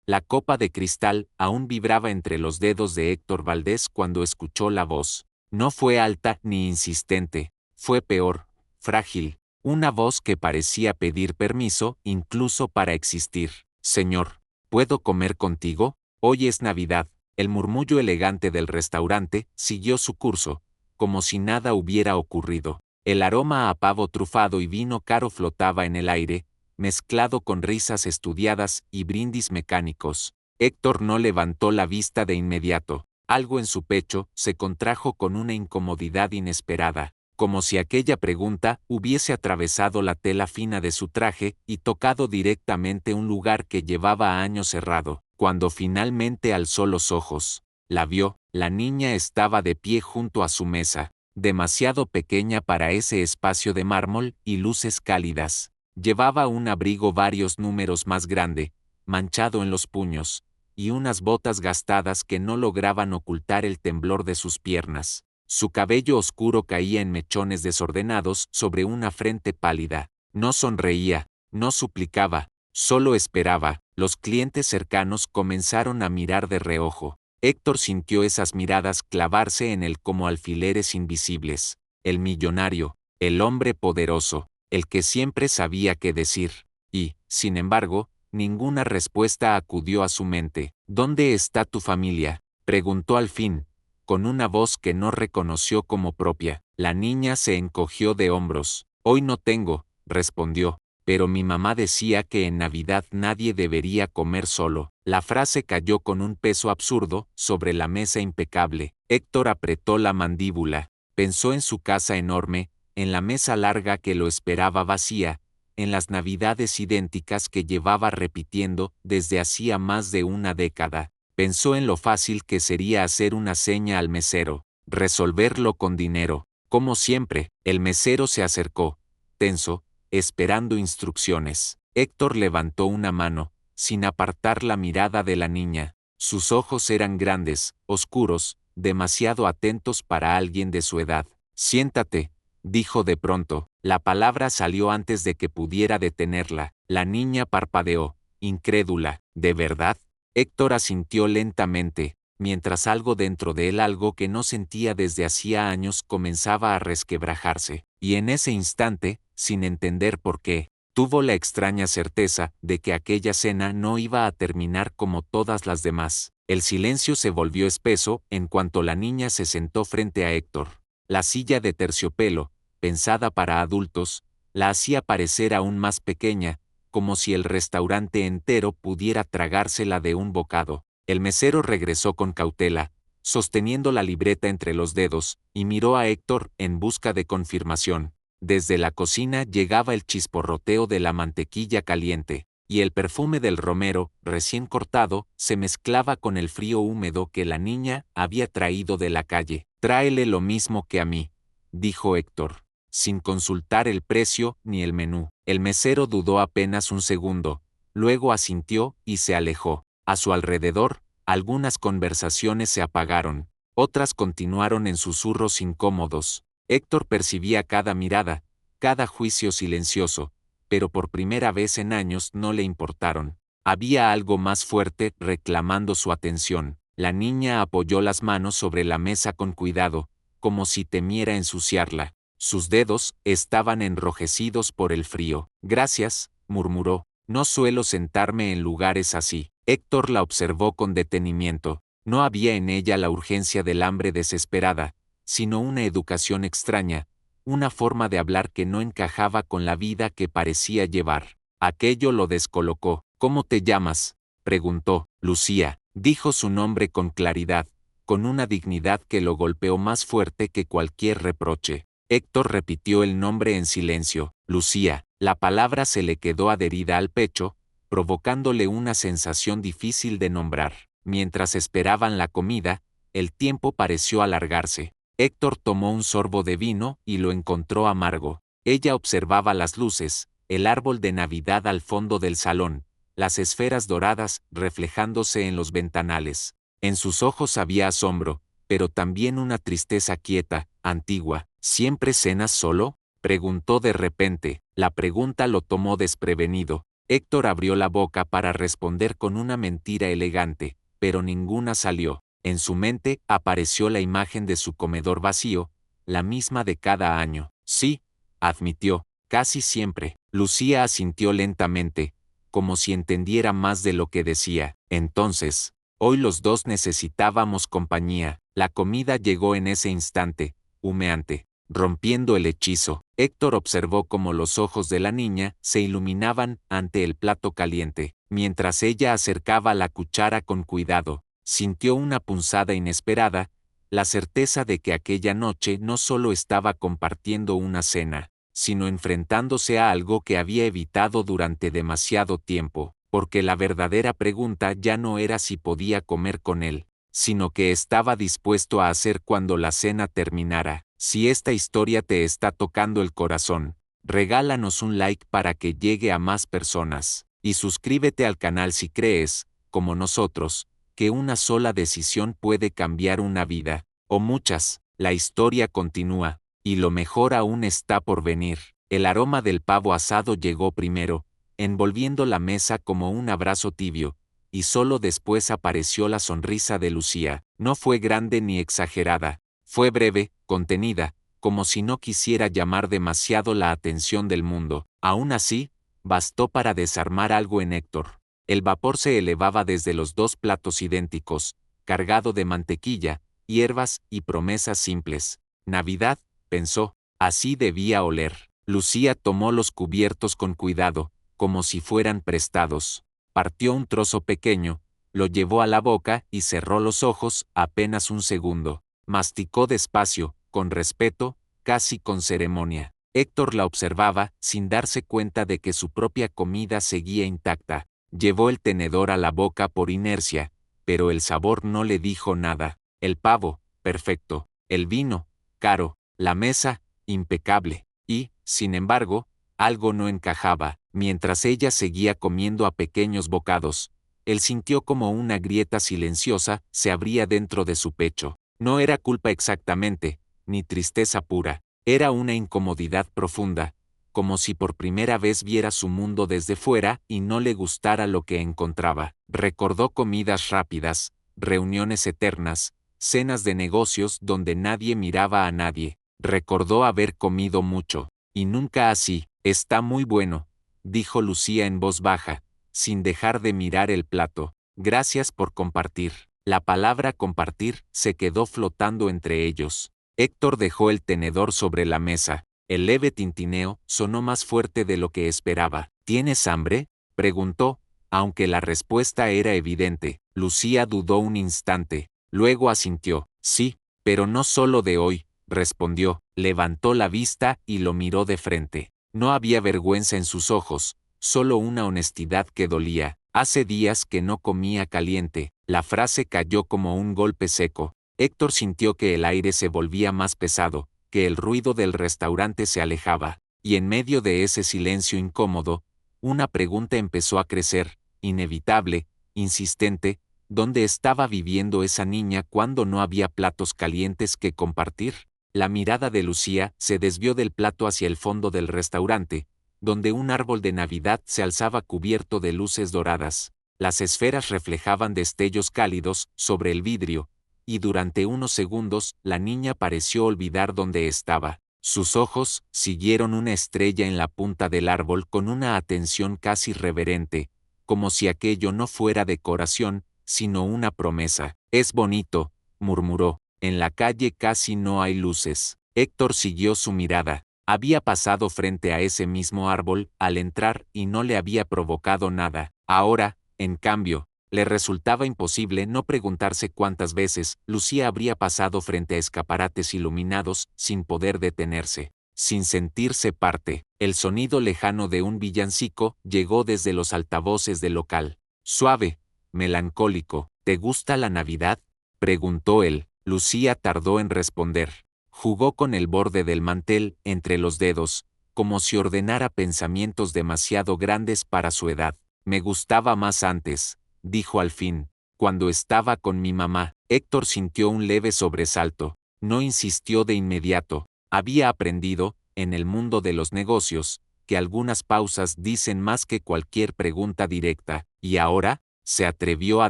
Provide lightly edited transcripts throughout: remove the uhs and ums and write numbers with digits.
La copa de cristal aún vibraba entre los dedos de Héctor Valdés cuando escuchó la voz. No fue alta ni insistente, fue peor, frágil, una voz que parecía pedir permiso incluso para existir. Señor, ¿puedo comer contigo? Hoy es Navidad. El murmullo elegante del restaurante siguió su curso, como si nada hubiera ocurrido. El aroma a pavo trufado y vino caro flotaba en el aire, mezclado con risas estudiadas y brindis mecánicos. Héctor no levantó la vista de inmediato. Algo en su pecho se contrajo con una incomodidad inesperada, como si aquella pregunta hubiese atravesado la tela fina de su traje y tocado directamente un lugar que llevaba años cerrado. Cuando finalmente alzó los ojos, la vio. La niña estaba de pie junto a su mesa, demasiado pequeña para ese espacio de mármol y luces cálidas. Llevaba un abrigo varios números más grande, manchado en los puños, y unas botas gastadas que no lograban ocultar el temblor de sus piernas. Su cabello oscuro caía en mechones desordenados sobre una frente pálida. No sonreía, no suplicaba, solo esperaba. Los clientes cercanos comenzaron a mirar de reojo. Héctor sintió esas miradas clavarse en él como alfileres invisibles. El millonario, el hombre poderoso, el que siempre sabía qué decir. Y, sin embargo, ninguna respuesta acudió a su mente. ¿Dónde está tu familia?, preguntó al fin, con una voz que no reconoció como propia. La niña se encogió de hombros. Hoy no tengo, respondió. Pero mi mamá decía que en Navidad nadie debería comer solo. La frase cayó con un peso absurdo sobre la mesa impecable. Héctor apretó la mandíbula. Pensó en su casa enorme, en la mesa larga que lo esperaba vacía, en las Navidades idénticas que llevaba repitiendo desde hacía más de una década. Pensó en lo fácil que sería hacer una seña al mesero, resolverlo con dinero. Como siempre, el mesero se acercó, tenso, esperando instrucciones. Héctor levantó una mano, sin apartar la mirada de la niña. Sus ojos eran grandes, oscuros, demasiado atentos para alguien de su edad. Siéntate, dijo de pronto. La palabra salió antes de que pudiera detenerla. La niña parpadeó, incrédula. ¿De verdad? Héctor asintió lentamente, mientras algo dentro de él, algo que no sentía desde hacía años, comenzaba a resquebrajarse. Y en ese instante, sin entender por qué, tuvo la extraña certeza de que aquella cena no iba a terminar como todas las demás. El silencio se volvió espeso en cuanto la niña se sentó frente a Héctor. La silla de terciopelo, pensada para adultos, la hacía parecer aún más pequeña, como si el restaurante entero pudiera tragársela de un bocado. El mesero regresó con cautela, sosteniendo la libreta entre los dedos, y miró a Héctor en busca de confirmación. Desde la cocina llegaba el chisporroteo de la mantequilla caliente, y el perfume del romero, recién cortado, se mezclaba con el frío húmedo que la niña había traído de la calle. «Tráele lo mismo que a mí», dijo Héctor, sin consultar el precio ni el menú. El mesero dudó apenas un segundo, luego asintió y se alejó. A su alrededor, algunas conversaciones se apagaron, otras continuaron en susurros incómodos. Héctor percibía cada mirada, cada juicio silencioso, pero por primera vez en años no le importaron. Había algo más fuerte reclamando su atención. La niña apoyó las manos sobre la mesa con cuidado, como si temiera ensuciarla. Sus dedos estaban enrojecidos por el frío. «Gracias», murmuró. «No suelo sentarme en lugares así». Héctor la observó con detenimiento. No había en ella la urgencia del hambre desesperada, sino una educación extraña, una forma de hablar que no encajaba con la vida que parecía llevar. Aquello lo descolocó. «¿Cómo te llamas?», preguntó. «Lucía», dijo su nombre con claridad, con una dignidad que lo golpeó más fuerte que cualquier reproche. Héctor repitió el nombre en silencio. «Lucía». La palabra se le quedó adherida al pecho, provocándole una sensación difícil de nombrar. Mientras esperaban la comida, el tiempo pareció alargarse. Héctor tomó un sorbo de vino y lo encontró amargo. Ella observaba las luces, el árbol de Navidad al fondo del salón, las esferas doradas reflejándose en los ventanales. En sus ojos había asombro, pero también una tristeza quieta, antigua. «¿Siempre cenas solo?», preguntó de repente. La pregunta lo tomó desprevenido. Héctor abrió la boca para responder con una mentira elegante, pero ninguna salió. En su mente apareció la imagen de su comedor vacío, la misma de cada año. Sí, admitió, casi siempre. Lucía asintió lentamente, como si entendiera más de lo que decía. Entonces, hoy los dos necesitábamos compañía. La comida llegó en ese instante, humeante, rompiendo el hechizo. Héctor observó cómo los ojos de la niña se iluminaban ante el plato caliente. Mientras ella acercaba la cuchara con cuidado, sintió una punzada inesperada, la certeza de que aquella noche no solo estaba compartiendo una cena, sino enfrentándose a algo que había evitado durante demasiado tiempo, porque la verdadera pregunta ya no era si podía comer con él, sino que estaba dispuesto a hacer cuando la cena terminara. Si esta historia te está tocando el corazón, regálanos un like para que llegue a más personas, y suscríbete al canal si crees, como nosotros, que una sola decisión puede cambiar una vida, o muchas. La historia continúa, y lo mejor aún está por venir. El aroma del pavo asado llegó primero, envolviendo la mesa como un abrazo tibio, y solo después apareció la sonrisa de Lucía. No fue grande ni exagerada, fue breve, contenida, como si no quisiera llamar demasiado la atención del mundo. Aún así, bastó para desarmar algo en Héctor. El vapor se elevaba desde los dos platos idénticos, cargado de mantequilla, hierbas y promesas simples. Navidad, pensó, así debía oler. Lucía tomó los cubiertos con cuidado, como si fueran prestados. Partió un trozo pequeño, lo llevó a la boca y cerró los ojos apenas un segundo. Masticó despacio, con respeto, casi con ceremonia. Héctor la observaba, sin darse cuenta de que su propia comida seguía intacta. Llevó el tenedor a la boca por inercia, pero el sabor no le dijo nada. El pavo, perfecto. El vino, caro. La mesa, impecable. Y, sin embargo, algo no encajaba. Mientras ella seguía comiendo a pequeños bocados, él sintió como una grieta silenciosa se abría dentro de su pecho. No era culpa exactamente, ni tristeza pura. Era una incomodidad profunda, como si por primera vez viera su mundo desde fuera y no le gustara lo que encontraba. Recordó comidas rápidas, reuniones eternas, cenas de negocios donde nadie miraba a nadie. Recordó haber comido mucho, y nunca así. Está muy bueno, dijo Lucía en voz baja, sin dejar de mirar el plato. Gracias por compartir. La palabra compartir se quedó flotando entre ellos. Héctor dejó el tenedor sobre la mesa. El leve tintineo sonó más fuerte de lo que esperaba. ¿Tienes hambre?, preguntó, aunque la respuesta era evidente. Lucía dudó un instante, luego asintió. Sí, pero no solo de hoy, respondió. Levantó la vista y lo miró de frente. No había vergüenza en sus ojos, solo una honestidad que dolía. Hace días que no comía caliente. La frase cayó como un golpe seco. Héctor sintió que el aire se volvía más pesado, que el ruido del restaurante se alejaba, y en medio de ese silencio incómodo, una pregunta empezó a crecer, inevitable, insistente. ¿Dónde estaba viviendo esa niña cuando no había platos calientes que compartir? La mirada de Lucía se desvió del plato hacia el fondo del restaurante, donde un árbol de Navidad se alzaba cubierto de luces doradas. Las esferas reflejaban destellos cálidos sobre el vidrio, y durante unos segundos la niña pareció olvidar dónde estaba. Sus ojos siguieron una estrella en la punta del árbol con una atención casi reverente, como si aquello no fuera decoración, sino una promesa. Es bonito, murmuró. En la calle casi no hay luces. Héctor siguió su mirada. Había pasado frente a ese mismo árbol al entrar y no le había provocado nada. Ahora, en cambio, le resultaba imposible no preguntarse cuántas veces Lucía habría pasado frente a escaparates iluminados sin poder detenerse, sin sentirse parte. El sonido lejano de un villancico llegó desde los altavoces del local. Suave, melancólico. ¿Te gusta la Navidad?, preguntó él. Lucía tardó en responder. Jugó con el borde del mantel entre los dedos, como si ordenara pensamientos demasiado grandes para su edad. Me gustaba más antes, dijo al fin, cuando estaba con mi mamá. Héctor sintió un leve sobresalto. No insistió de inmediato. Había aprendido, en el mundo de los negocios, que algunas pausas dicen más que cualquier pregunta directa, y ahora, se atrevió a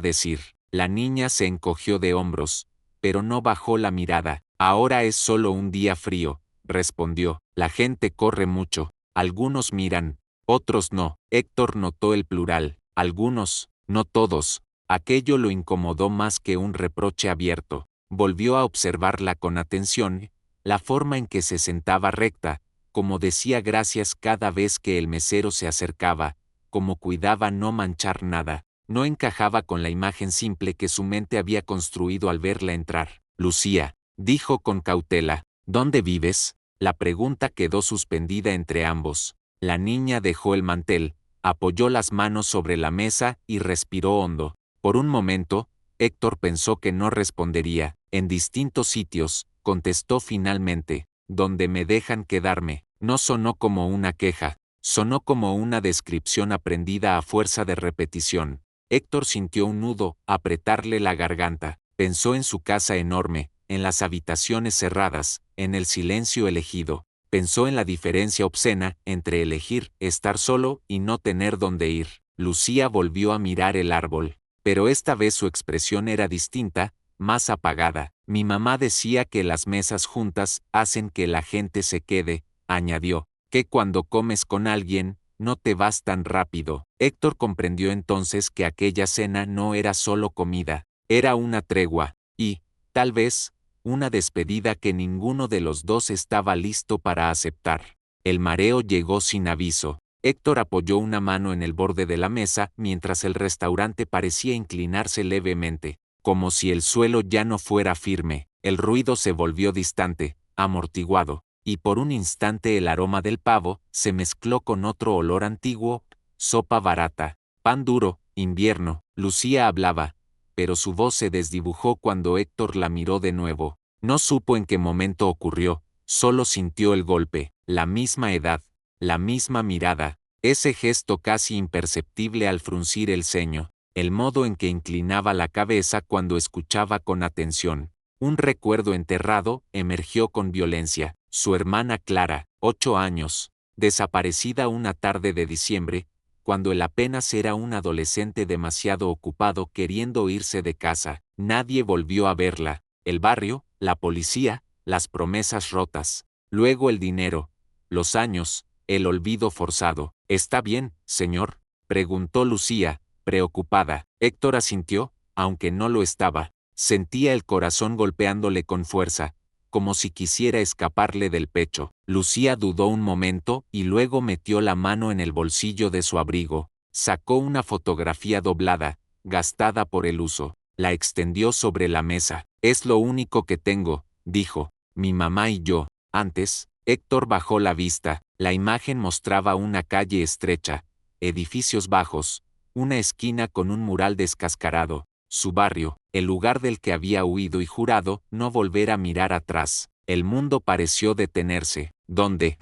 decir. La niña se encogió de hombros, pero no bajó la mirada. Ahora es solo un día frío, respondió. La gente corre mucho. Algunos miran, otros no. Héctor notó el plural. Algunos, no todos. Aquello lo incomodó más que un reproche abierto. Volvió a observarla con atención, la forma en que se sentaba recta, como decía gracias cada vez que el mesero se acercaba, como cuidaba no manchar nada. No encajaba con la imagen simple que su mente había construido al verla entrar. Lucía, dijo con cautela, ¿dónde vives? La pregunta quedó suspendida entre ambos. La niña dejó el mantel, apoyó las manos sobre la mesa y respiró hondo. Por un momento, Héctor pensó que no respondería. En distintos sitios, contestó finalmente, donde me dejan quedarme. No sonó como una queja, sonó como una descripción aprendida a fuerza de repetición. Héctor sintió un nudo apretarle la garganta. Pensó en su casa enorme, en las habitaciones cerradas, en el silencio elegido. Pensó en la diferencia obscena entre elegir estar solo y no tener dónde ir. Lucía volvió a mirar el árbol, pero esta vez su expresión era distinta, más apagada. Mi mamá decía que las mesas juntas hacen que la gente se quede, añadió, que cuando comes con alguien, no te vas tan rápido. Héctor comprendió entonces que aquella cena no era solo comida, era una tregua, y, tal vez, una despedida que ninguno de los dos estaba listo para aceptar. El mareo llegó sin aviso. Héctor apoyó una mano en el borde de la mesa mientras el restaurante parecía inclinarse levemente, como si el suelo ya no fuera firme. El ruido se volvió distante, amortiguado, y por un instante el aroma del pavo se mezcló con otro olor antiguo, sopa barata, pan duro, invierno. Lucía hablaba, pero su voz se desdibujó cuando Héctor la miró de nuevo. No supo en qué momento ocurrió, solo sintió el golpe, la misma edad, la misma mirada, ese gesto casi imperceptible al fruncir el ceño, el modo en que inclinaba la cabeza cuando escuchaba con atención. Un recuerdo enterrado emergió con violencia. Su hermana Clara, 8 años, desaparecida una tarde de diciembre, cuando él apenas era un adolescente demasiado ocupado queriendo irse de casa. Nadie volvió a verla. El barrio, la policía, las promesas rotas. Luego el dinero, los años, el olvido forzado. ¿Está bien, señor?, preguntó Lucía, preocupada. Héctor asintió, aunque no lo estaba. Sentía el corazón golpeándole con fuerza, como si quisiera escaparle del pecho. Lucía dudó un momento y luego metió la mano en el bolsillo de su abrigo. Sacó una fotografía doblada, gastada por el uso. La extendió sobre la mesa. Es lo único que tengo, dijo. Mi mamá y yo. Antes, Héctor bajó la vista. La imagen mostraba una calle estrecha, edificios bajos, una esquina con un mural descascarado. Su barrio, el lugar del que había huido y jurado no volver a mirar atrás. El mundo pareció detenerse. ¿Dónde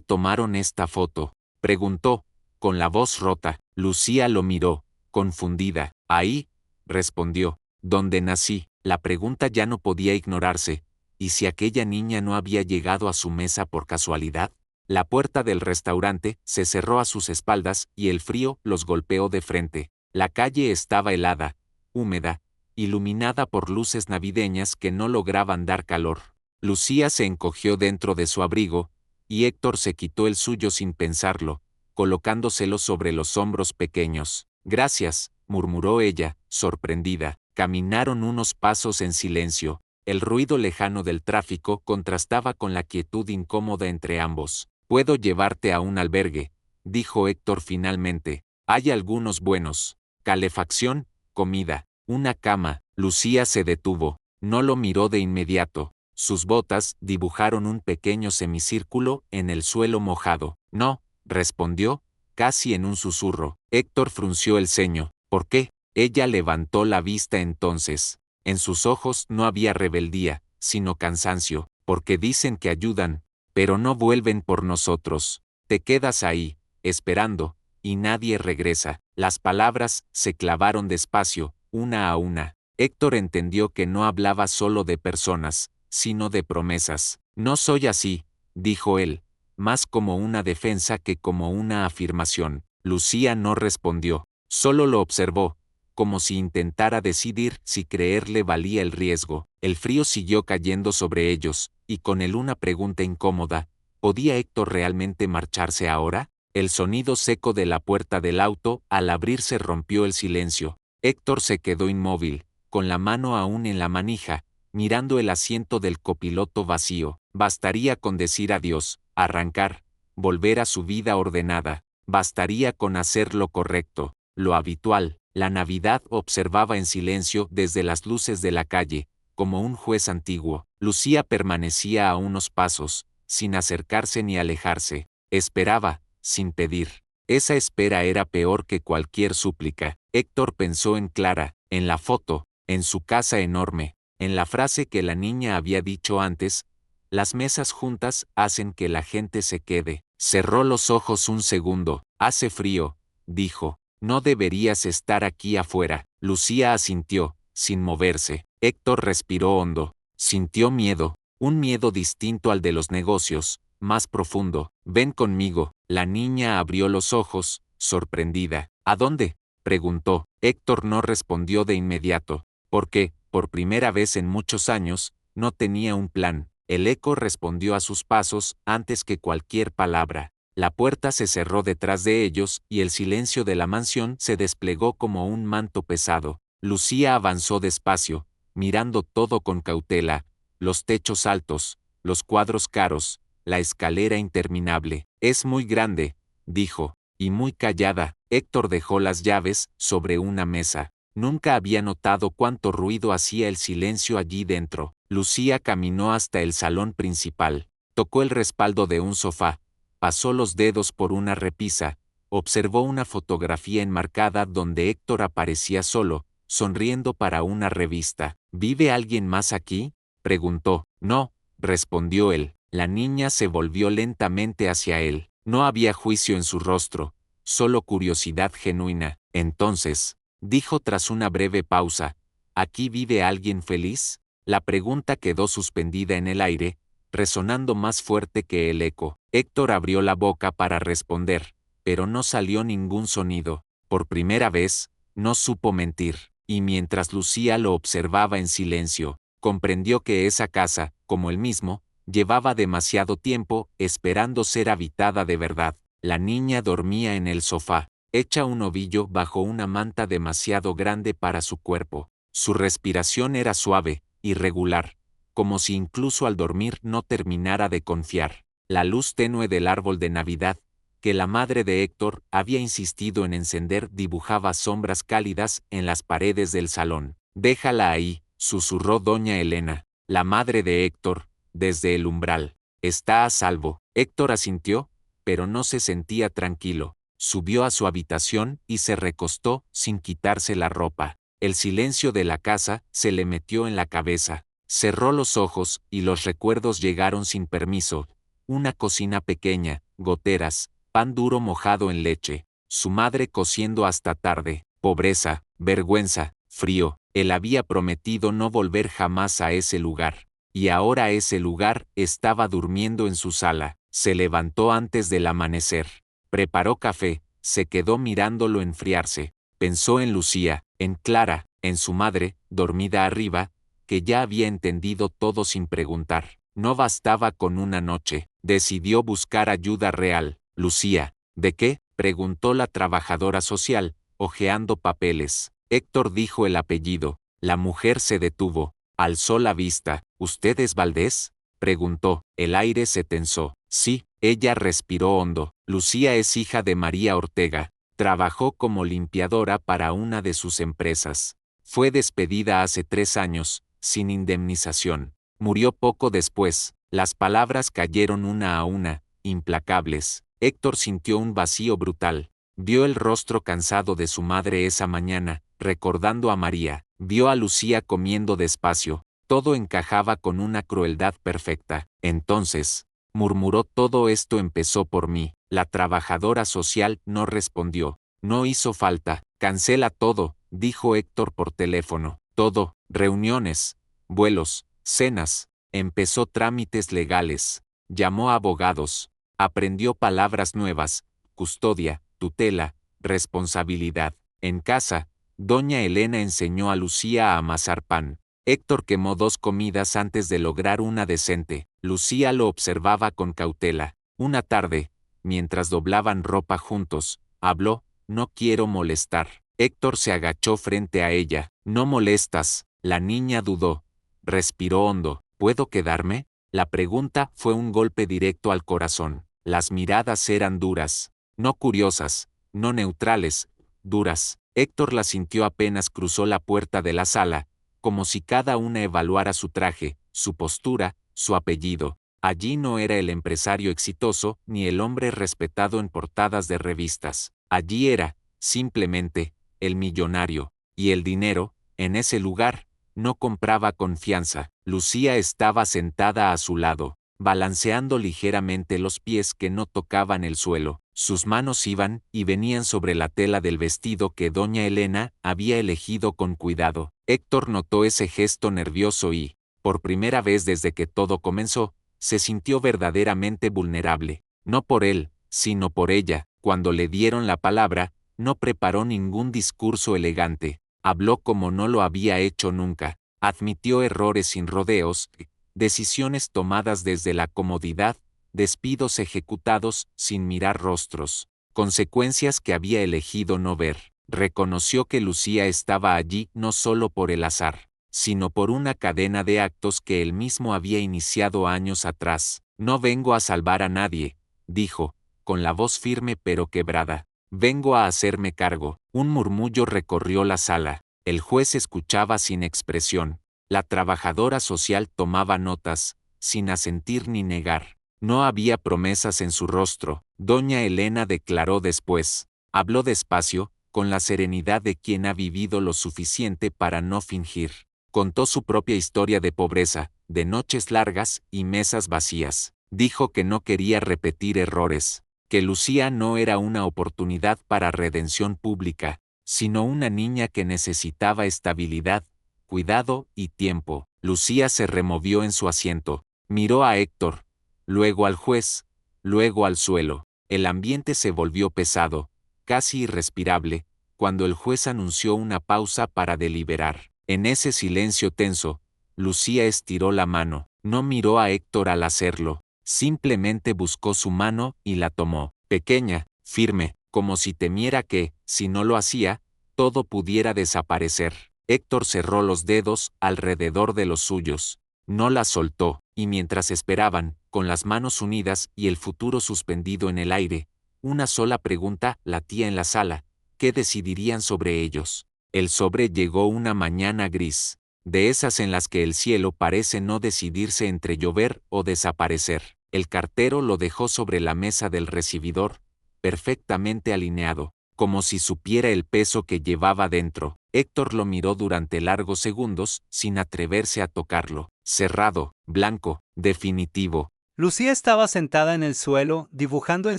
tomaron esta foto?, preguntó, con la voz rota. Lucía lo miró, confundida. Ahí, respondió, donde nací. La pregunta ya no podía ignorarse. ¿Y si aquella niña no había llegado a su mesa por casualidad? La puerta del restaurante se cerró a sus espaldas y el frío los golpeó de frente. La calle estaba helada, húmeda, iluminada por luces navideñas que no lograban dar calor. Lucía se encogió dentro de su abrigo, y Héctor se quitó el suyo sin pensarlo, colocándoselo sobre los hombros pequeños. Gracias, murmuró ella, sorprendida. Caminaron unos pasos en silencio. El ruido lejano del tráfico contrastaba con la quietud incómoda entre ambos. Puedo llevarte a un albergue, dijo Héctor finalmente. Hay algunos buenos. Calefacción, comida, una cama. Lucía se detuvo. No lo miró de inmediato. Sus botas dibujaron un pequeño semicírculo en el suelo mojado. No, respondió, casi en un susurro. Héctor frunció el ceño. ¿Por qué? Ella levantó la vista entonces. En sus ojos no había rebeldía, sino cansancio. Porque dicen que ayudan, pero no vuelven por nosotros. Te quedas ahí, esperando, y nadie regresa. Las palabras se clavaron despacio, una a una. Héctor entendió que no hablaba solo de personas, sino de promesas. No soy así, dijo él, más como una defensa que como una afirmación. Lucía no respondió, solo lo observó, como si intentara decidir si creerle valía el riesgo. El frío siguió cayendo sobre ellos, y con él una pregunta incómoda: ¿podía Héctor realmente marcharse ahora? El sonido seco de la puerta del auto al abrirse rompió el silencio. Héctor se quedó inmóvil, con la mano aún en la manija, mirando el asiento del copiloto vacío. Bastaría con decir adiós, arrancar, volver a su vida ordenada. Bastaría con hacer lo correcto, lo habitual. La Navidad observaba en silencio desde las luces de la calle, como un juez antiguo. Lucía permanecía a unos pasos, sin acercarse ni alejarse. Esperaba, sin pedir. Esa espera era peor que cualquier súplica. Héctor pensó en Clara, en la foto, en su casa enorme, en la frase que la niña había dicho antes: las mesas juntas hacen que la gente se quede. Cerró los ojos un segundo. Hace frío, dijo. No deberías estar aquí afuera. Lucía asintió, sin moverse. Héctor respiró hondo. Sintió miedo, un miedo distinto al de los negocios, más profundo. Ven conmigo. La niña abrió los ojos, sorprendida. ¿A dónde?, preguntó. Héctor no respondió de inmediato, porque, por primera vez en muchos años, no tenía un plan. El eco respondió a sus pasos antes que cualquier palabra. La puerta se cerró detrás de ellos y el silencio de la mansión se desplegó como un manto pesado. Lucía avanzó despacio, mirando todo con cautela: los techos altos, los cuadros caros, la escalera interminable. Es muy grande, dijo, y muy callada. Héctor dejó las llaves sobre una mesa. Nunca había notado cuánto ruido hacía el silencio allí dentro. Lucía caminó hasta el salón principal, tocó el respaldo de un sofá, pasó los dedos por una repisa, observó una fotografía enmarcada donde Héctor aparecía solo, sonriendo para una revista. ¿Vive alguien más aquí?, preguntó. No, respondió él. La niña se volvió lentamente hacia él. No había juicio en su rostro, solo curiosidad genuina. Entonces, dijo tras una breve pausa, ¿aquí vive alguien feliz? La pregunta quedó suspendida en el aire, resonando más fuerte que el eco. Héctor abrió la boca para responder, pero no salió ningún sonido. Por primera vez, no supo mentir, y mientras Lucía lo observaba en silencio, comprendió que esa casa, como él mismo, llevaba demasiado tiempo esperando ser habitada de verdad. La niña dormía en el sofá, hecha un ovillo bajo una manta demasiado grande para su cuerpo. Su respiración era suave, irregular, como si incluso al dormir no terminara de confiar. La luz tenue del árbol de Navidad, que la madre de Héctor había insistido en encender, dibujaba sombras cálidas en las paredes del salón. Déjala ahí, susurró doña Elena, la madre de Héctor, desde el umbral. Está a salvo. Héctor asintió, pero no se sentía tranquilo. Subió a su habitación y se recostó sin quitarse la ropa. El silencio de la casa se le metió en la cabeza. Cerró los ojos y los recuerdos llegaron sin permiso. Una cocina pequeña, goteras, pan duro mojado en leche, su madre cociendo hasta tarde, pobreza, vergüenza, frío. Él había prometido no volver jamás a ese lugar, y ahora ese lugar estaba durmiendo en su sala. Se levantó antes del amanecer, preparó café, se quedó mirándolo enfriarse. Pensó en Lucía, en Clara, en su madre, dormida arriba, que ya había entendido todo sin preguntar. No bastaba con una noche. Decidió buscar ayuda real. Lucía, ¿de qué?, preguntó la trabajadora social, hojeando papeles. Héctor dijo el apellido. La mujer se detuvo, alzó la vista. ¿Usted es Valdés?, preguntó. El aire se tensó. Sí, ella respiró hondo. Lucía es hija de María Ortega. Trabajó como limpiadora para una de sus empresas. Fue despedida hace 3 años, sin indemnización. Murió poco después. Las palabras cayeron una a una, implacables. Héctor sintió un vacío brutal. Vio el rostro cansado de su madre esa mañana, recordando a María. Vio a Lucía comiendo despacio. Todo encajaba con una crueldad perfecta. Entonces, murmuró, todo esto empezó por mí. La trabajadora social no respondió. No hizo falta. Cancela todo, dijo Héctor por teléfono. Todo, reuniones, vuelos, cenas. Empezó trámites legales. Llamó a abogados. Aprendió palabras nuevas: custodia, tutela, responsabilidad. En casa, doña Elena enseñó a Lucía a amasar pan. Héctor quemó 2 comidas antes de lograr una decente. Lucía lo observaba con cautela. Una tarde, mientras doblaban ropa juntos, habló: no quiero molestar. Héctor se agachó frente a ella. No molestas. La niña dudó. Respiró hondo. ¿Puedo quedarme? La pregunta fue un golpe directo al corazón. Las miradas eran duras. No curiosas, no neutrales, duras. Héctor las sintió apenas cruzó la puerta de la sala, como si cada una evaluara su traje, su postura, su apellido. Allí no era el empresario exitoso ni el hombre respetado en portadas de revistas. Allí era, simplemente, el millonario. Y el dinero, en ese lugar, no compraba confianza. Lucía estaba sentada a su lado, balanceando ligeramente los pies que no tocaban el suelo. Sus manos iban y venían sobre la tela del vestido que doña Elena había elegido con cuidado. Héctor notó ese gesto nervioso y, por primera vez desde que todo comenzó, se sintió verdaderamente vulnerable. No por él, sino por ella. Cuando le dieron la palabra, no preparó ningún discurso elegante. Habló como no lo había hecho nunca. Admitió errores sin rodeos, decisiones tomadas desde la comodidad, despidos ejecutados sin mirar rostros, consecuencias que había elegido no ver. Reconoció que Lucía estaba allí no solo por el azar, sino por una cadena de actos que él mismo había iniciado años atrás. No vengo a salvar a nadie, dijo, con la voz firme pero quebrada. Vengo a hacerme cargo. Un murmullo recorrió la sala. El juez escuchaba sin expresión. La trabajadora social tomaba notas, sin asentir ni negar. No había promesas en su rostro. Doña Elena declaró después. Habló despacio, con la serenidad de quien ha vivido lo suficiente para no fingir. Contó su propia historia de pobreza, de noches largas y mesas vacías. Dijo que no quería repetir errores, que Lucía no era una oportunidad para redención pública, sino una niña que necesitaba estabilidad, cuidado y tiempo. Lucía se removió en su asiento, miró a Héctor, luego al juez, luego al suelo. El ambiente se volvió pesado, casi irrespirable, cuando el juez anunció una pausa para deliberar. En ese silencio tenso, Lucía estiró la mano. No miró a Héctor al hacerlo, simplemente buscó su mano y la tomó, pequeña, firme, como si temiera que, si no lo hacía, todo pudiera desaparecer. Héctor cerró los dedos alrededor de los suyos. No la soltó, y mientras esperaban, con las manos unidas y el futuro suspendido en el aire, una sola pregunta latía en la sala: ¿qué decidirían sobre ellos? El sobre llegó una mañana gris, de esas en las que el cielo parece no decidirse entre llover o desaparecer. El cartero lo dejó sobre la mesa del recibidor, perfectamente alineado, como si supiera el peso que llevaba dentro. Héctor lo miró durante largos segundos, sin atreverse a tocarlo. Cerrado, blanco, definitivo. Lucía estaba sentada en el suelo, dibujando en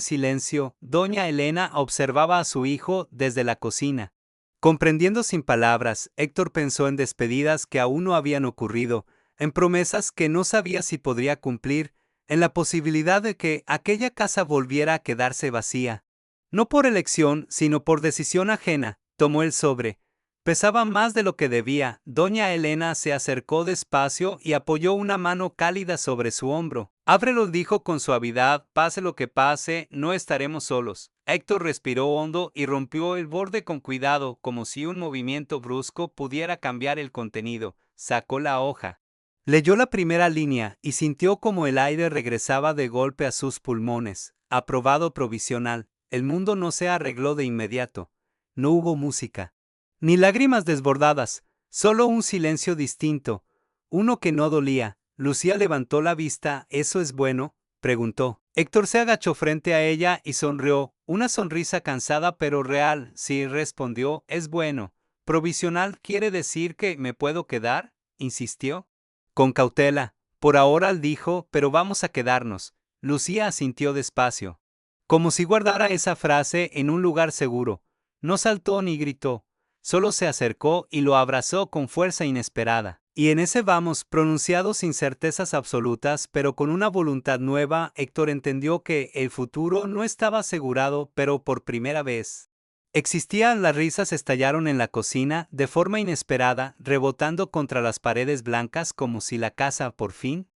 silencio. Doña Elena observaba a su hijo desde la cocina. Comprendiendo sin palabras, Héctor pensó en despedidas que aún no habían ocurrido, en promesas que no sabía si podría cumplir, en la posibilidad de que aquella casa volviera a quedarse vacía. No por elección, sino por decisión ajena, tomó el sobre. Pesaba más de lo que debía. Doña Elena se acercó despacio y apoyó una mano cálida sobre su hombro. Ábrelo, dijo con suavidad, pase lo que pase, no estaremos solos. Héctor respiró hondo y rompió el borde con cuidado, como si un movimiento brusco pudiera cambiar el contenido. Sacó la hoja. Leyó la primera línea y sintió como el aire regresaba de golpe a sus pulmones. Aprobado provisional. El mundo no se arregló de inmediato. No hubo música, ni lágrimas desbordadas, solo un silencio distinto, uno que no dolía. Lucía levantó la vista. ¿Eso es bueno?, preguntó. Héctor se agachó frente a ella y sonrió, una sonrisa cansada pero real. Sí, respondió, es bueno. ¿Provisional quiere decir que me puedo quedar?, insistió. Con cautela. Por ahora, dijo, pero vamos a quedarnos. Lucía asintió despacio, como si guardara esa frase en un lugar seguro. No saltó ni gritó, solo se acercó y lo abrazó con fuerza inesperada. Y en ese vamos, pronunciado sin certezas absolutas, pero con una voluntad nueva, Héctor entendió que el futuro no estaba asegurado, pero por primera vez. Las risas estallaron en la cocina, de forma inesperada, rebotando contra las paredes blancas como si la casa, por fin,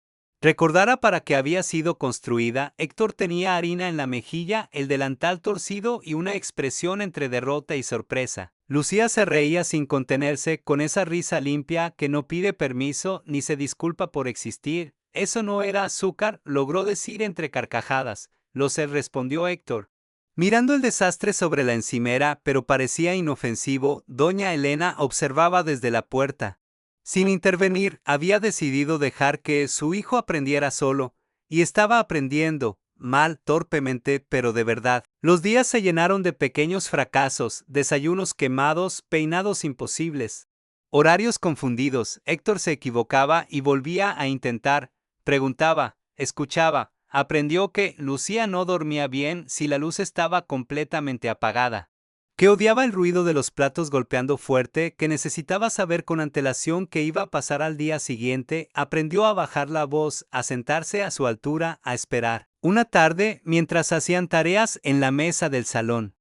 recordara para qué había sido construida. Héctor tenía harina en la mejilla, el delantal torcido y una expresión entre derrota y sorpresa. Lucía se reía sin contenerse, con esa risa limpia que no pide permiso ni se disculpa por existir. Eso no era azúcar, logró decir entre carcajadas. Lo sé, respondió Héctor, mirando el desastre sobre la encimera, pero parecía inofensivo. Doña Elena observaba desde la puerta. Sin intervenir, había decidido dejar que su hijo aprendiera solo, y estaba aprendiendo, mal, torpemente, pero de verdad. Los días se llenaron de pequeños fracasos, desayunos quemados, peinados imposibles, horarios confundidos. Héctor se equivocaba y volvía a intentar, preguntaba, escuchaba. Aprendió que Lucía no dormía bien si la luz estaba completamente apagada, que odiaba el ruido de los platos golpeando fuerte, que necesitaba saber con antelación qué iba a pasar al día siguiente. Aprendió a bajar la voz, a sentarse a su altura, a esperar. Una tarde, mientras hacían tareas en la mesa del salón,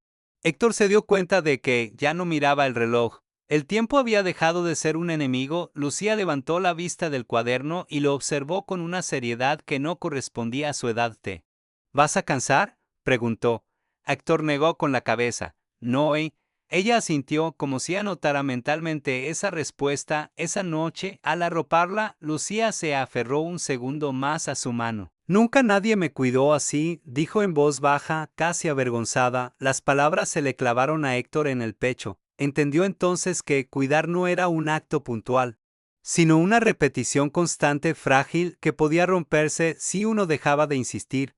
Héctor se dio cuenta de que ya no miraba el reloj. El tiempo había dejado de ser un enemigo. Lucía levantó la vista del cuaderno y lo observó con una seriedad que no correspondía a su edad. ¿Te vas a cansar?, preguntó. Héctor negó con la cabeza. No, ella asintió como si anotara mentalmente esa respuesta. Esa noche, al arroparla, Lucía se aferró un segundo más a su mano. Nunca nadie me cuidó así, dijo en voz baja, casi avergonzada. Las palabras se le clavaron a Héctor en el pecho. Entendió entonces que cuidar no era un acto puntual, sino una repetición constante, frágil, que podía romperse si uno dejaba de insistir,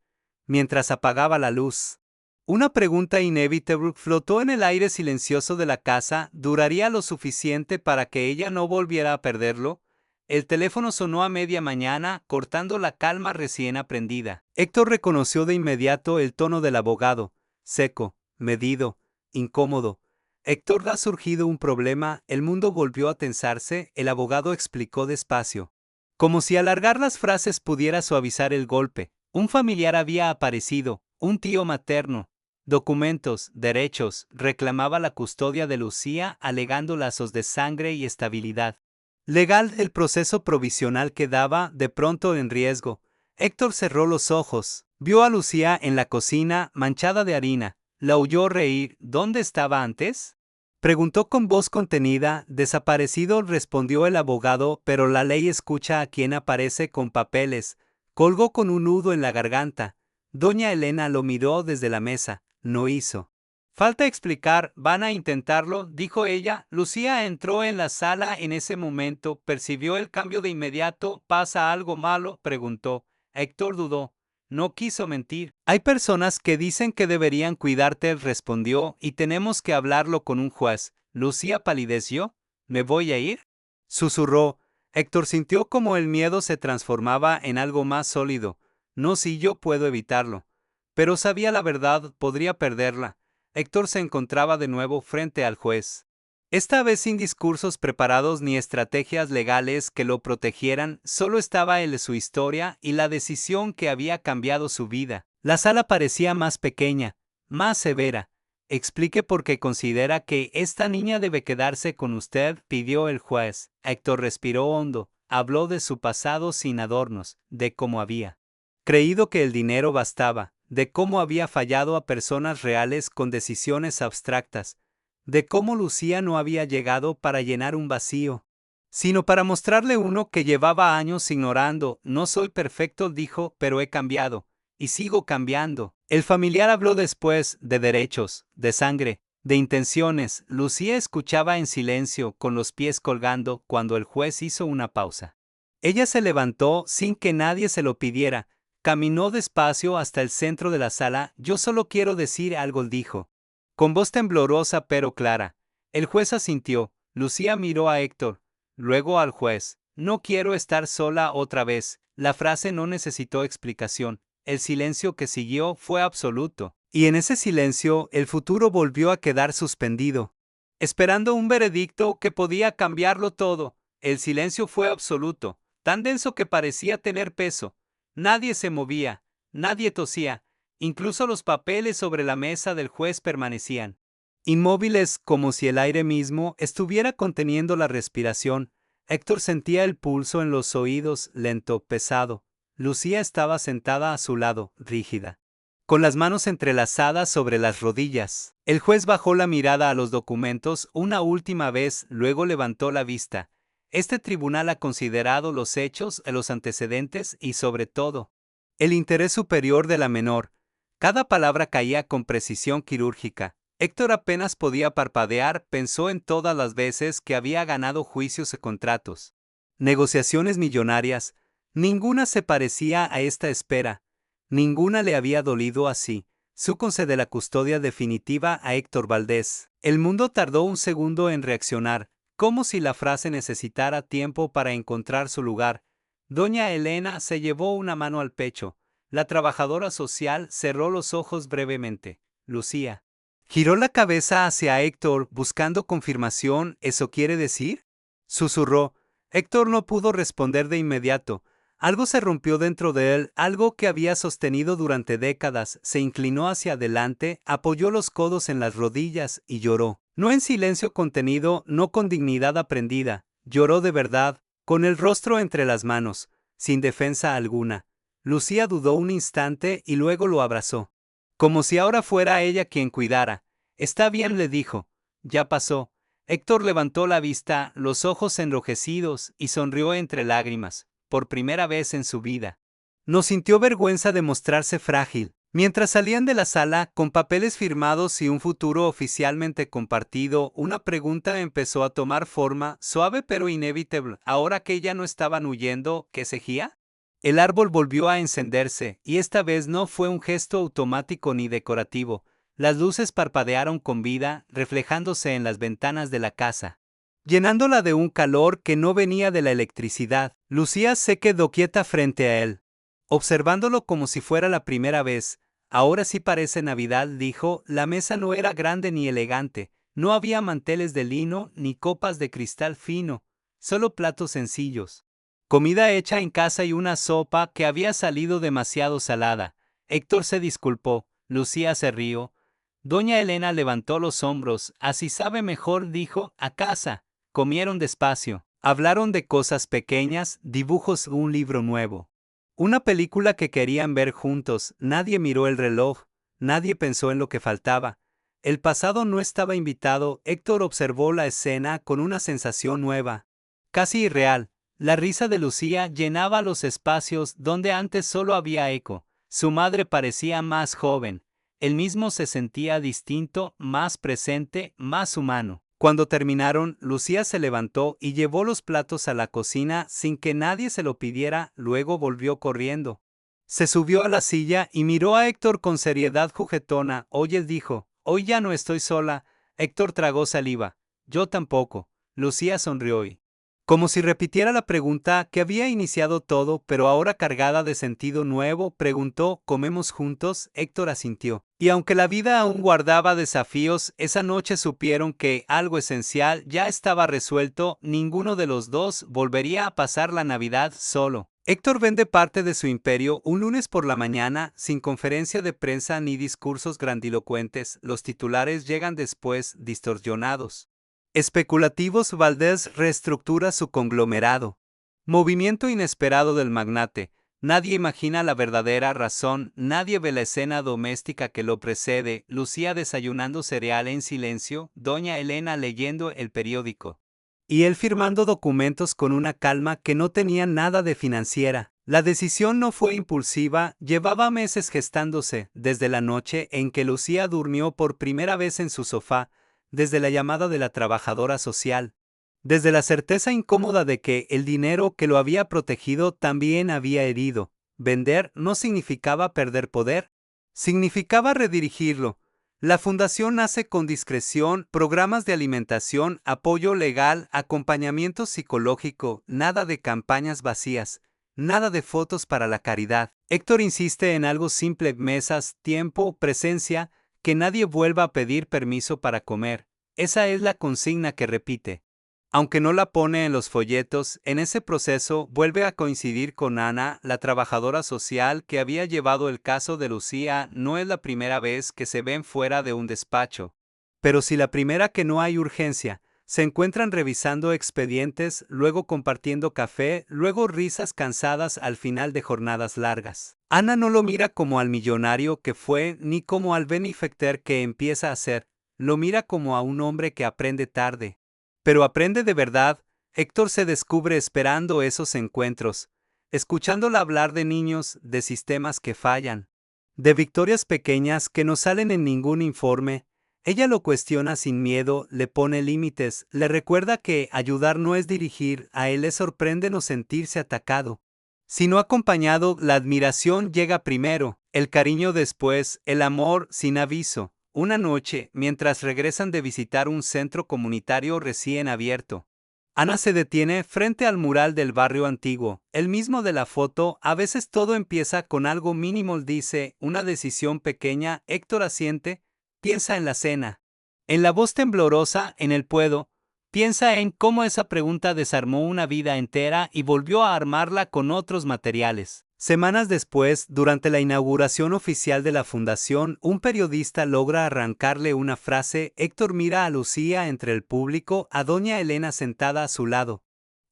mientras apagaba la luz. Una pregunta inevitable flotó en el aire silencioso de la casa. ¿Duraría lo suficiente para que ella no volviera a perderlo? El teléfono sonó a media mañana, cortando la calma recién aprendida. Héctor reconoció de inmediato el tono del abogado, seco, medido, incómodo. Héctor, ha surgido un problema. El mundo volvió a tensarse. El abogado explicó despacio, como si alargar las frases pudiera suavizar el golpe. Un familiar había aparecido, un tío materno. Documentos, derechos, reclamaba la custodia de Lucía, alegando lazos de sangre y estabilidad legal. El proceso provisional quedaba de pronto en riesgo. Héctor cerró los ojos, vio a Lucía en la cocina, manchada de harina. La oyó reír. ¿Dónde estaba antes?, preguntó con voz contenida. Desaparecido, respondió el abogado, pero la ley escucha a quien aparece con papeles. Colgó con un nudo en la garganta. Doña Elena lo miró desde la mesa. No hizo falta explicar. Van a intentarlo, dijo ella. Lucía entró en la sala en ese momento. Percibió el cambio de inmediato. ¿Pasa algo malo?, preguntó. Héctor dudó. No quiso mentir. Hay personas que dicen que deberían cuidarte, respondió, y tenemos que hablarlo con un juez. Lucía palideció. ¿Me voy a ir?, susurró. Héctor sintió como el miedo se transformaba en algo más sólido. No, si yo puedo evitarlo. Pero sabía la verdad, podría perderla. Héctor se encontraba de nuevo frente al juez. Esta vez sin discursos preparados ni estrategias legales que lo protegieran, solo estaba él, su historia y la decisión que había cambiado su vida. La sala parecía más pequeña, más severa. Explique por qué considera que esta niña debe quedarse con usted, pidió el juez. Héctor respiró hondo, habló de su pasado sin adornos, de cómo había creído que el dinero bastaba, de cómo había fallado a personas reales con decisiones abstractas, de cómo Lucía no había llegado para llenar un vacío, sino para mostrarle uno que llevaba años ignorando. No soy perfecto, dijo, pero he cambiado, y sigo cambiando. El familiar habló después de derechos, de sangre, de intenciones. Lucía escuchaba en silencio, con los pies colgando, cuando el juez hizo una pausa. Ella se levantó sin que nadie se lo pidiera. Caminó despacio hasta el centro de la sala. Yo solo quiero decir algo, dijo, con voz temblorosa pero clara. El juez asintió. Lucía miró a Héctor, luego al juez. No quiero estar sola otra vez. La frase no necesitó explicación. El silencio que siguió fue absoluto. Y en ese silencio, el futuro volvió a quedar suspendido, esperando un veredicto que podía cambiarlo todo. El silencio fue absoluto, tan denso que parecía tener peso. Nadie se movía, nadie tosía, incluso los papeles sobre la mesa del juez permanecían inmóviles, como si el aire mismo estuviera conteniendo la respiración. Héctor sentía el pulso en los oídos, lento, pesado. Lucía estaba sentada a su lado, rígida, con las manos entrelazadas sobre las rodillas. El juez bajó la mirada a los documentos una última vez, luego levantó la vista. Este tribunal ha considerado los hechos, los antecedentes y, sobre todo, el interés superior de la menor. Cada palabra caía con precisión quirúrgica. Héctor apenas podía parpadear, pensó en todas las veces que había ganado juicios y contratos. Negociaciones millonarias. Ninguna se parecía a esta espera. Ninguna le había dolido así. Su concede la custodia definitiva a Héctor Valdés. El mundo tardó un segundo en reaccionar, como si la frase necesitara tiempo para encontrar su lugar. Doña Elena se llevó una mano al pecho. La trabajadora social cerró los ojos brevemente. Lucía giró la cabeza hacia Héctor, buscando confirmación. ¿Eso quiere decir? Susurró. Héctor no pudo responder de inmediato. Algo se rompió dentro de él, algo que había sostenido durante décadas. Se inclinó hacia adelante, apoyó los codos en las rodillas y lloró. No en silencio contenido, no con dignidad aprendida. Lloró de verdad, con el rostro entre las manos, sin defensa alguna. Lucía dudó un instante y luego lo abrazó. Como si ahora fuera ella quien cuidara. Está bien, le dijo. Ya pasó. Héctor levantó la vista, los ojos enrojecidos, y sonrió entre lágrimas, por primera vez en su vida. No sintió vergüenza de mostrarse frágil. Mientras salían de la sala, con papeles firmados y un futuro oficialmente compartido, una pregunta empezó a tomar forma, suave pero inevitable. Ahora que ya no estaban huyendo, ¿qué seguía? El árbol volvió a encenderse, y esta vez no fue un gesto automático ni decorativo. Las luces parpadearon con vida, reflejándose en las ventanas de la casa, llenándola de un calor que no venía de la electricidad. Lucía se quedó quieta frente a él, observándolo como si fuera la primera vez. Ahora sí parece Navidad, dijo. La mesa no era grande ni elegante, no había manteles de lino ni copas de cristal fino, solo platos sencillos. Comida hecha en casa y una sopa que había salido demasiado salada. Héctor se disculpó, Lucía se rió. Doña Elena levantó los hombros. Así sabe mejor, dijo. A casa. Comieron despacio. Hablaron de cosas pequeñas, dibujos, un libro nuevo. Una película que querían ver juntos. Nadie miró el reloj. Nadie pensó en lo que faltaba. El pasado no estaba invitado. Héctor observó la escena con una sensación nueva, casi irreal. La risa de Lucía llenaba los espacios donde antes solo había eco. Su madre parecía más joven. Él mismo se sentía distinto, más presente, más humano. Cuando terminaron, Lucía se levantó y llevó los platos a la cocina sin que nadie se lo pidiera, luego volvió corriendo. Se subió a la silla y miró a Héctor con seriedad juguetona. Oye, dijo, hoy ya no estoy sola. Héctor tragó saliva. Yo tampoco. Lucía sonrió y, como si repitiera la pregunta que había iniciado todo, pero ahora cargada de sentido nuevo, preguntó, ¿comemos juntos? Héctor asintió. Y aunque la vida aún guardaba desafíos, esa noche supieron que algo esencial ya estaba resuelto. Ninguno de los dos volvería a pasar la Navidad solo. Héctor vende parte de su imperio un lunes por la mañana, sin conferencia de prensa ni discursos grandilocuentes. Los titulares llegan después, distorsionados. Especulativos. Valdés reestructura su conglomerado. Movimiento inesperado del magnate. Nadie imagina la verdadera razón, nadie ve la escena doméstica que lo precede. Lucía desayunando cereal en silencio, doña Elena leyendo el periódico, y él firmando documentos con una calma que no tenía nada de financiera. La decisión no fue impulsiva, llevaba meses gestándose, desde la noche en que Lucía durmió por primera vez en su sofá, desde la llamada de la trabajadora social, desde la certeza incómoda de que el dinero que lo había protegido también había herido. Vender no significaba perder poder, significaba redirigirlo. La fundación nace con discreción, programas de alimentación, apoyo legal, acompañamiento psicológico, nada de campañas vacías, nada de fotos para la caridad. Héctor insiste en algo simple: mesas, tiempo, presencia, que nadie vuelva a pedir permiso para comer. Esa es la consigna que repite. Aunque no la pone en los folletos, en ese proceso vuelve a coincidir con Ana, la trabajadora social que había llevado el caso de Lucía. No es la primera vez que se ven fuera de un despacho. Pero si la primera que no hay urgencia, se encuentran revisando expedientes, luego compartiendo café, luego risas cansadas al final de jornadas largas. Ana no lo mira como al millonario que fue, ni como al benefactor que empieza a ser, lo mira como a un hombre que aprende tarde. Pero aprende de verdad. Héctor se descubre esperando esos encuentros, escuchándola hablar de niños, de sistemas que fallan, de victorias pequeñas que no salen en ningún informe. Ella lo cuestiona sin miedo, le pone límites, le recuerda que ayudar no es dirigir. A él le sorprende no sentirse atacado. Si no acompañado, la admiración llega primero, el cariño después, el amor sin aviso. Una noche, mientras regresan de visitar un centro comunitario recién abierto, Ana se detiene frente al mural del barrio antiguo, el mismo de la foto. A veces todo empieza con algo mínimo, dice, una decisión pequeña. Héctor asiente. Piensa en la cena. En la voz temblorosa, en el puedo. Piensa en cómo esa pregunta desarmó una vida entera y volvió a armarla con otros materiales. Semanas después, durante la inauguración oficial de la fundación, un periodista logra arrancarle una frase. Héctor mira a Lucía entre el público, a doña Elena sentada a su lado,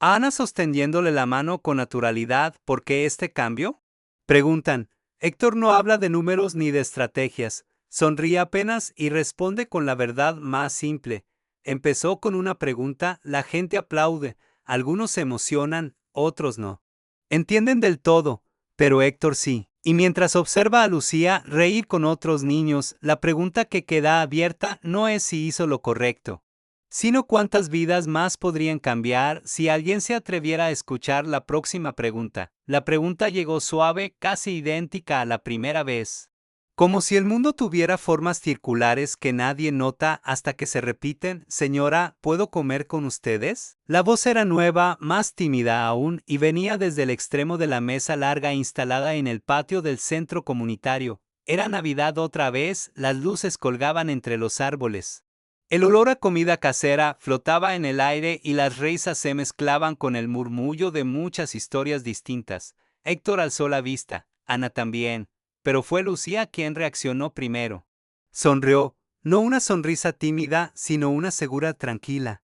a Ana sosteniéndole la mano con naturalidad. ¿Por qué este cambio?, preguntan. Héctor no habla de números ni de estrategias. Sonríe apenas y responde con la verdad más simple. Empezó con una pregunta, la gente aplaude, algunos se emocionan, otros no entienden del todo, pero Héctor sí. Y mientras observa a Lucía reír con otros niños, la pregunta que queda abierta no es si hizo lo correcto, sino cuántas vidas más podrían cambiar si alguien se atreviera a escuchar la próxima pregunta. La pregunta llegó suave, casi idéntica a la primera vez. Como si el mundo tuviera formas circulares que nadie nota hasta que se repiten. Señora, ¿puedo comer con ustedes? La voz era nueva, más tímida aún, y venía desde el extremo de la mesa larga instalada en el patio del centro comunitario. Era Navidad otra vez, las luces colgaban entre los árboles. El olor a comida casera flotaba en el aire y las risas se mezclaban con el murmullo de muchas historias distintas. Héctor alzó la vista, Ana también. Pero fue Lucía quien reaccionó primero. Sonrió, no una sonrisa tímida, sino una segura tranquila.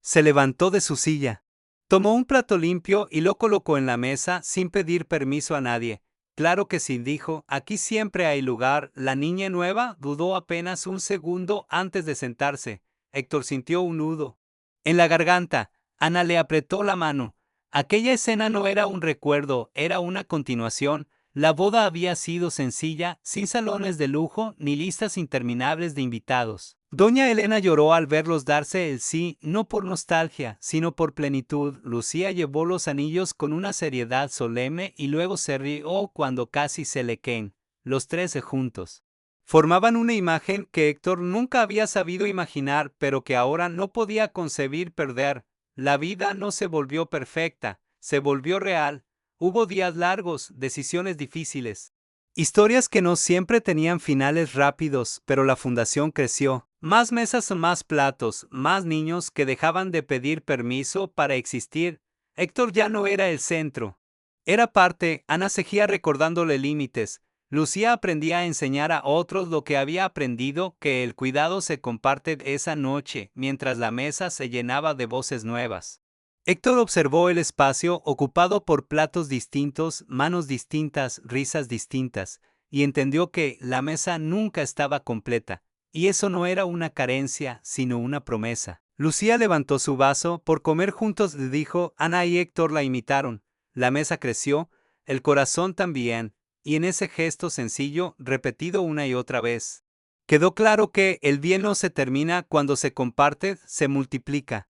Se levantó de su silla. Tomó un plato limpio y lo colocó en la mesa sin pedir permiso a nadie. Claro que sí, dijo, aquí siempre hay lugar. La niña nueva dudó apenas un segundo antes de sentarse. Héctor sintió un nudo en la garganta. Ana le apretó la mano. Aquella escena no era un recuerdo, era una continuación. La boda había sido sencilla, sin salones de lujo ni listas interminables de invitados. Doña Elena lloró al verlos darse el sí, no por nostalgia, sino por plenitud. Lucía llevó los anillos con una seriedad solemne y luego se rió cuando casi se le caen. Los tres juntos formaban una imagen que Héctor nunca había sabido imaginar, pero que ahora no podía concebir perder. La vida no se volvió perfecta, se volvió real. Hubo días largos, decisiones difíciles, historias que no siempre tenían finales rápidos, pero la fundación creció. Más mesas, más platos, más niños que dejaban de pedir permiso para existir. Héctor ya no era el centro. Era parte. Ana seguía recordándole límites. Lucía aprendía a enseñar a otros lo que había aprendido, que el cuidado se comparte. Esa noche, mientras la mesa se llenaba de voces nuevas, Héctor observó el espacio ocupado por platos distintos, manos distintas, risas distintas, y entendió que la mesa nunca estaba completa, y eso no era una carencia, sino una promesa. Lucía levantó su vaso. Por comer juntos, le dijo. Ana y Héctor la imitaron. La mesa creció, el corazón también, y en ese gesto sencillo, repetido una y otra vez, quedó claro que el bien no se termina cuando se comparte, se multiplica.